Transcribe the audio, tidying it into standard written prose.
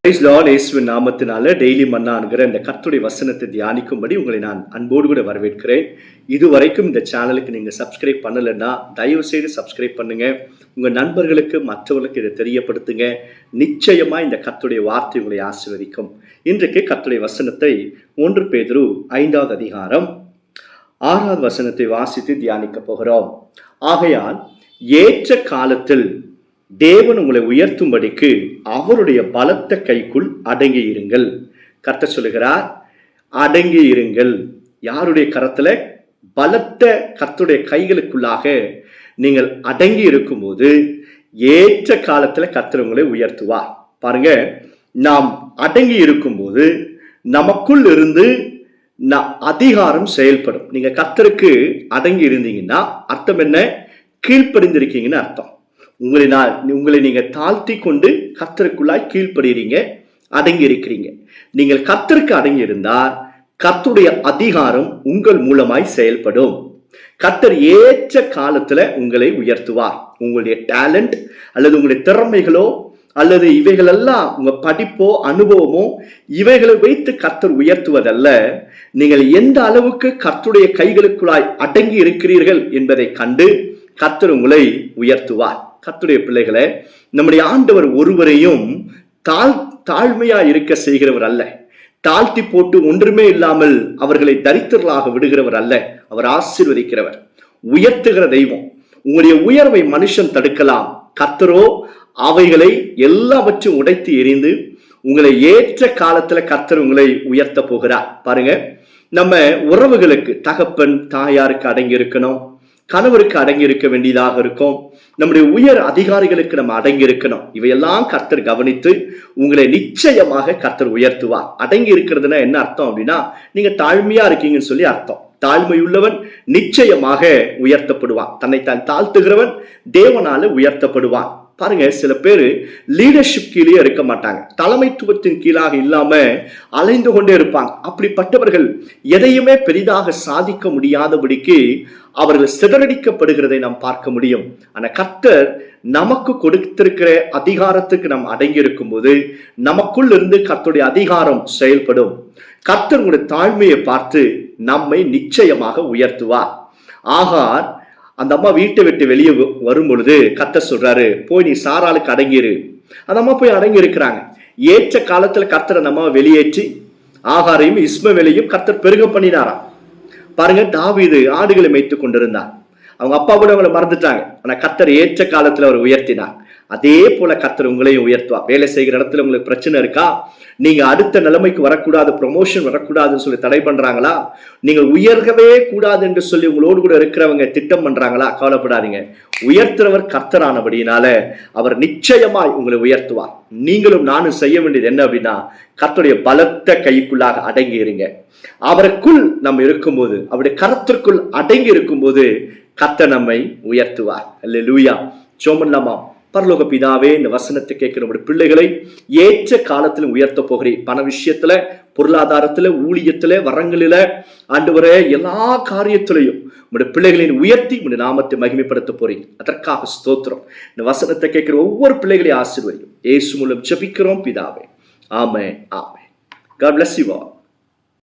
Price Lord. இயேசுவின் நாமத்தினால daily மன்னாங்கிற இந்த கர்த்தருடைய வசனத்தை தியானிக்கும்படி உங்களை நான் அன்போடு கூட வரவேற்கிறேன். இதுவரைக்கும் இந்த சேனலுக்கு நீங்க சப்ஸ்கிரைப் பண்ணலைன்னா தயவு செய்து சப்ஸ்கிரைப் பண்ணுங்க. உங்க நண்பர்களுக்கு மற்றவர்களுக்கு இதை தெரியப்படுத்துங்க. நிச்சயமா இந்த கர்த்தருடைய வார்த்தை உங்களை ஆசீர்வதிக்கும். இன்றைக்கு கர்த்தருடைய வசனத்தை 1 பேதுரு 5வது அதிகாரம் 6வது வசனத்தை வாசித்து தியானிக்க போகிறோம். ஆகையால் ஏற்ற காலத்தில் தேவன் உங்களை உயர்த்தும்படிக்கு அவருடைய பலத்த கைக்குள் அடங்கி இருங்கள். கர்த்தர் சொல்லுகிறார், அடங்கி இருங்கள். யாருடைய கரத்துல? பலத்த கர்த்தருடைய கைகளுக்குள்ளாக நீங்கள் அடங்கி இருக்கும்போது ஏற்ற காலத்துல கர்த்தர் உங்களை உயர்த்துவார். பாருங்க, நாம் அடங்கி இருக்கும்போது நமக்குள் இருந்து அதிகாரம் செயல்படும். நீங்க கர்த்தருக்கு அடங்கி இருந்தீங்கன்னா அர்த்தம் என்ன? கீழ்ப்படிந்திருக்கீங்கன்னு அர்த்தம். உங்களை நீங்க தாழ்த்தி கொண்டு கர்த்தருக்குள்ளாய் கீழ்ப்படுகிறீங்க, அடங்கி இருக்கிறீங்க. நீங்கள் கர்த்தருக்கு அடங்கி இருந்தால் கர்த்தருடைய அதிகாரம் உங்கள் மூலமாய் செயல்படும். கர்த்தர் ஏற்ற காலத்துல உங்களை உயர்த்துவார். உங்களுடைய டேலண்ட் அல்லது உங்களுடைய திறமைகளோ அல்லது இவைகளெல்லாம் உங்க படிப்போ அனுபவமோ இவைகளை வைத்து கர்த்தர் உயர்த்துவதல்ல. நீங்கள் எந்த அளவுக்கு கர்த்தருடைய கைகளுக்குள்ளாய் அடங்கி இருக்கிறீர்கள் என்பதை கண்டு கர்த்தர் உங்களை உயர்த்துவார். கர்த்தருடைய பிள்ளைகளை, நம்முடைய ஆண்டவர் ஒருவரையும் தாழ்மையா இருக்க செய்கிறவர் அல்ல. தாழ்த்தி போட்டு ஒன்றுமே இல்லாமல் அவர்களை தரித்திரர்களாக விடுகிறவர் அல்ல. அவர் ஆசீர்வதிக்கிறவர், உயர்த்துகிற தெய்வம். உங்களுடைய உயர்வை மனுஷன் தடுக்கலாம், கர்த்தரோ அவைகளை எல்லாவற்றையும் உடைத்து எறிந்து உங்களை ஏற்ற காலத்துல கர்த்தர் உங்களை உயர்த்த போகிறார். பாருங்க, நம்ம உறவுகளுக்கு தகப்பன் தாயாருக்கு அடங்கி இருக்கணும், கணவருக்கு அடங்கி இருக்க வேண்டியதாக இருக்கும், நம்முடைய உயர் அதிகாரிகளுக்கு நம்ம அடங்கி இருக்கணும். இவையெல்லாம் கர்த்தர் கவனித்து உங்களை நிச்சயமாக கர்த்தர் உயர்த்துவார். அடங்கி இருக்கிறதுனா என்ன அர்த்தம் அப்படின்னா, நீங்க தாழ்மையா இருக்கீங்கன்னு சொல்லி அர்த்தம். தாழ்மையுள்ளவன் நிச்சயமாக உயர்த்தப்படுவான். தன்னைத்தான் தாழ்த்துகிறவன் தேவனால உயர்த்தப்படுவான். பாருங்க, சில பேர் லீடர்ஷிப் கீழே இருக்க மாட்டாங்க, தலைமைத்துவத்தின் கீழாக இல்லாம அலைந்து கொண்டே இருப்பாங்க. அப்படிப்பட்டவர்கள் எதையுமே பெரிதாக சாதிக்க முடியாதபடிக்கு அவர்கள் சிதறடிக்கப்படுகிறதை நாம் பார்க்க முடியும். ஆனா கர்த்தர் நமக்கு கொடுத்திருக்கிற அதிகாரத்துக்கு நாம் அடங்கி இருக்கும் போது நமக்குள் இருந்து கர்த்தருடைய அதிகாரம் செயல்படும். கர்த்தர் உங்களுடைய தாழ்மையை பார்த்து நம்மை நிச்சயமாக உயர்த்துவார். ஆகார் அந்த அம்மா வீட்டை விட்டு வெளியே வரும் பொழுது கர்த்தர் சொல்றாரு, போய் நீ சாராளுக்கு அடங்கிரு. அந்த அம்மா போய் அடங்கி இருக்கிறாங்க. ஏற்ற காலத்துல கர்த்தர் அந்த அம்மாவை வெளியேற்றி ஆகாரையும் இஸ்மவேலையும் கர்த்தர் பெருக பண்ணினாராம். பாருங்க, தாவீது ஆடுகளை மேய்த்து கொண்டிருந்தார். அவங்க அப்பா கூட அவங்களை மறந்துட்டாங்க. ஆனா கர்த்தர் ஏற்ற காலத்துல அவர் உயர்த்தினார். அதே போல கர்த்தர் உங்களையும் உயர்த்துவார். வேலை செய்கிற இடத்துல உங்களுக்கு பிரச்சனை இருக்கா? நீங்க அடுத்த நிலைமைக்கு வரக்கூடாது, ப்ரொமோஷன் வரக்கூடாதுன்னு சொல்லி தடை பண்றாங்களா? நீங்க உயர்கவே கூடாது என்று சொல்லி உங்களோடு கூட இருக்கிறவங்க திட்டம் பண்றாங்களா? கவலைப்படாதீங்க. உயர்த்துறவர் கர்த்தரானபடியினால அவர் நிச்சயமாய் உங்களை உயர்த்துவார். நீங்களும் நானும் செய்ய வேண்டியது என்ன அப்படின்னா, கர்த்தருடைய பலத்த கைக்குள்ளாக அடங்கி இருங்க. அவருக்குள் நம்ம இருக்கும்போது, அவருடைய கரத்திற்குள் அடங்கி இருக்கும்போது கர்த்தர் நம்மை உயர்த்துவார். அல்லேலூயா. ஜெபம். பரலோக பிதாவே, இந்த வசனத்தை கேட்கிற நம்முடைய பிள்ளைகளை ஏற்ற காலத்துல உயர்த்த போகிறேன். பண விஷயத்துல, பொருளாதாரத்துல, ஊழியத்துல, வரங்களில, ஆண்டவரே எல்லா காரியத்திலையும் உங்களுடைய பிள்ளைகளின் உயர்த்தி உங்களுடைய நாமத்தை மகிமைப்படுத்த போறீங்க. அதற்காக ஸ்தோத்திரம். இந்த வசனத்தை கேட்கிற ஒவ்வொரு பிள்ளைகளையும் ஆசீர்வதியும். இயேசு மூலம் ஜெபிக்கிறோம் பிதாவே. ஆமென், ஆமென். God bless you all.